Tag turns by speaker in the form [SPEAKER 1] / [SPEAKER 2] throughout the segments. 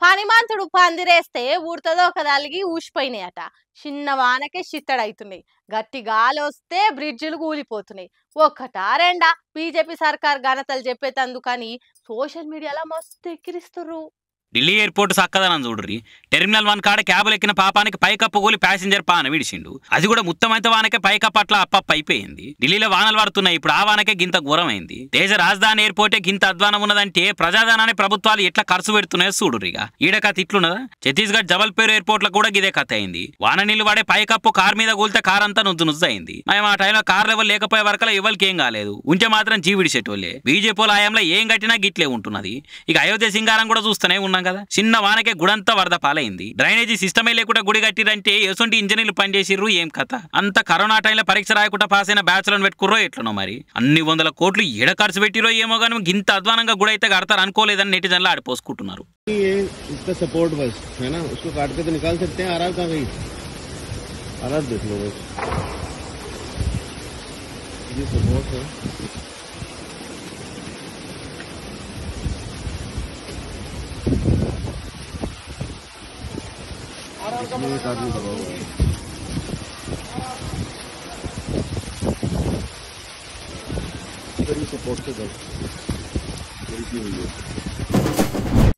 [SPEAKER 1] పనిమంతుడు పందిరేస్తే ఉడతదో ఒకదాలిగి ఊసిపోయినాయట. చిన్న వానకే చిత్తడైతున్నాయి. గట్టి గాలొస్తే బ్రిడ్జిలు కూలిపోతున్నాయి. ఒక్కటా రెండా బీజేపీ సర్కార్ ఘనతలు చెప్పేతందుకని సోషల్ మీడియాలో మస్తు ఎక్కిరిస్తుర్రు.
[SPEAKER 2] ఢిల్లీ ఎయిర్పోర్ట్ సక్కదనం చూడ్రి. టెర్మినల్ 1 కాడ క్యాబులు ఎక్కిన పాపానికి పైకప్పు కూలి ప్యాసింజర్ పాన విడిచిండు. అది కూడా ముత్తమైతే వానకే పైకప్పు అట్లా అప్పప్ప అయిపోయింది. ఢిల్లీలో వానలు పడుతున్నాయి. ఇప్పుడు ఆ వానకే గింత ఘోరమైంది. దేశ రాజధాని ఎయిర్పోర్టే గింత అధ్వానం ఉన్నదంటే ప్రజాధనాన్ని ప్రభుత్వాలు ఎట్లా ఖర్చు పెడుతున్నాయో చూడురిగా. ఈడ కథ ఇట్లున్నదా? ఛత్తీస్గఢ్ జబల్పూర్ ఎయిర్పోర్ట్ లో కూడా గిదే కథ అయింది. వాన నీళ్లు వాడే పైకప్పు కార్ మీద కూలితే కార్ అంతా నుజ్జు అయింది. మేము ఆ టైంలో కార్ లెవెల్ లేకపోయే వరకలా ఎవరికి ఏం కాలేదు. ఉంటే మాత్రం జీవిడిసేటోళ్ళే. బీజేపీ ఆయంలో ఏం కట్టినా గిట్లే ఉంటున్నది. ఇక అయోధ్య సింగారం కూడా చూస్తూనే ఉన్నాం కదా. చిన్న వానకే గుడంతా వరద పాలైంది. డ్రైనేజీ సిస్టమే లేకుండా గుడి కట్టిరంటే ఎసొంటి ఇంజనీర్లు పనిచేసిర్రు. ఏం కథ? అంత కరోనా టైంలో పరీక్ష రాయకుండా పాస్ అయిన బ్యాచ్లను పెట్టుకుర్రో ఎట్లనో మరి. అన్ని వందల కోట్లు ఎడ ఖర్చు పెట్టిరో ఏమో కానీ గింత అధ్వానంగా గుడి అయితే కడతారు అనుకోలేదని నెటిజన్లు ఆడిపోసుకుంటున్నారు.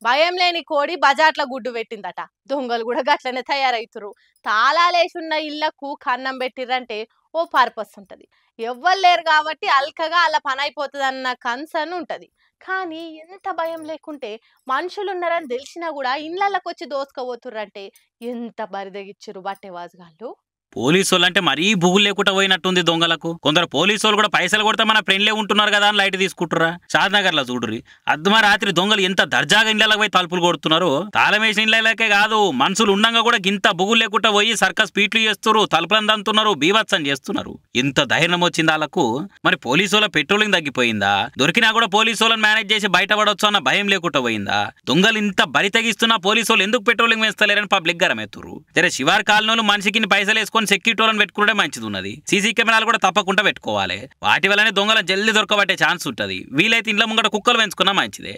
[SPEAKER 1] భయం లేని కోడి బజాట్ల గుడ్డు పెట్టిందట. దొంగలు కూడా గట్లనే తయారైతురు. తాళాలేసున్న ఇళ్లకు కన్నం పెట్టిర్రంటే ఓ పర్పస్ ఉంటది. ఎవ్వరు లేరు కాబట్టి అల్కగా అలా పని అయిపోతుంది అన్న కన్సర్న్ ఉంటది. కానీ ఎంత భయం లేకుంటే మనుషులున్నారని తెలిసినా కూడా ఇళ్ళకి వచ్చి దోసుకపోతుర్రంటే ఎంత బరిదగిచ్చిరు బట్టేవాజుగాళ్ళు.
[SPEAKER 2] పోలీసు అంటే మరీ బుగులు లేకుండా పోయినట్టుంది దొంగలకు. కొందరు పోలీసు కూడా పైసలు కొడితే మన ఫ్రెండ్లే ఉంటున్నారు కదా అని లైట్ తీసుకుంటురా. షాద్నగర్ లో చూడుర్రి, అర్ధమ రాత్రి దొంగలు ఎంత దర్జాగా ఇళ్లకు పోయి తలుపులు కొడుతున్నారు. తాళమేసిన ఇళ్లకే కాదు, మనుషులు ఉండంగా కూడా గింత బుగులు లేకుండా పోయి సర్కస్ స్పీట్లు చేస్తున్నారు, తలుపులను దంతున్నారు, బీభత్సం చేస్తున్నారు. ఇంత ధైర్యం వచ్చింది వాళ్ళకు. మరి పోలీసుల పెట్రోలింగ్ తగ్గిపోయిందా? దొరికినా కూడా పోలీసులను మేనేజ్ చేసి బయటపడవచ్చు అన్న భయం లేకుండా పోయిందా? దొంగలు ఇంత బరి తెగిస్తున్నా పోలీసులు ఎందుకు పెట్రోలింగ్ వేస్తలేరని పబ్లిక్ గరమెత్తురు. సరే, శివార్ కాలనీలు మనిషికి పైసలు వేసుకొని సెక్యూరిటీలను పెట్టుకుంటే మంచిది ఉన్నది. సీసీ కెమెరాలు కూడా తప్పకుండా పెట్టుకోవాలి. వాటి వల్లనే దొంగల జల్దీ దొరకబట్టే ఛాన్స్ ఉంటది. వీలైతే ఇంట్లో ముంగట కుక్కలు పెంచుకున్నా మంచిదే.